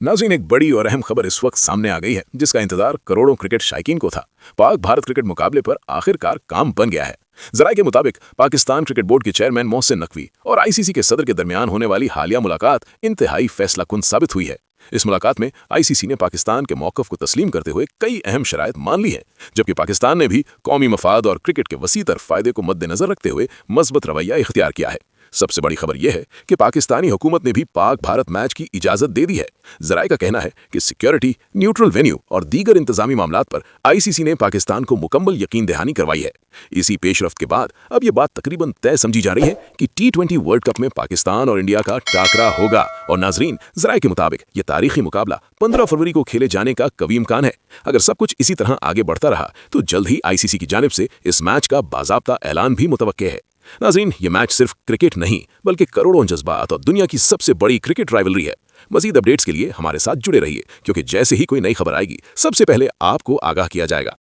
नाज़रीन, एक बड़ी और अहम खबर इस वक्त सामने आ गई है जिसका इंतजार करोड़ों क्रिकेट शायकीन को था। पाक भारत क्रिकेट मुकाबले पर आखिरकार काम बन गया है। जराये के मुताबिक पाकिस्तान क्रिकेट बोर्ड के चेयरमैन मोहसिन नकवी और आईसीसी के सदर के दरमियान होने वाली हालिया मुलाकात इंतहाई फैसलाकुन साबित हुई है। इस मुलाकात में आईसीसी ने पाकिस्तान के मौकफ को तस्लीम करते हुए कई अहम शराइत मान ली हैं, जबकि पाकिस्तान ने भी कौमी मफाद और क्रिकेट के वसीतर फायदे को मद्देनजर रखते हुए मजबूत रवैया इख्तियार किया है। सबसे बड़ी खबर यह है कि पाकिस्तानी हुकूमत ने भी पाक भारत मैच की इजाजत दे दी है। जराये का कहना है कि सिक्योरिटी, न्यूट्रल वेन्यू और दीगर इंतजामी मामलात पर आईसीसी ने पाकिस्तान को मुकम्मल यकीन दहानी करवाई है। इसी पेशरफ्त के बाद अब यह बात तकरीबन तय समझी जा रही है कि T20 वर्ल्ड कप में पाकिस्तान और इंडिया का टाकरा होगा। और नाजरीन, जराये के मुताबिक यह तारीखी मुकाबला 15 फरवरी को खेले जाने का कवी इम्कान है। अगर सब कुछ इसी तरह आगे बढ़ता रहा तो जल्द ही आईसीसी की जानिब से इस मैच का बाज़ाब्ता ऐलान भी मुतवक्के है। नाज़रीन, ये मैच सिर्फ क्रिकेट नहीं बल्कि करोड़ों जज्बात और दुनिया की सबसे बड़ी क्रिकेट राइवलरी है। मजीद अपडेट्स के लिए हमारे साथ जुड़े रहिए, क्योंकि जैसे ही कोई नई खबर आएगी सबसे पहले आपको आगाह किया जाएगा।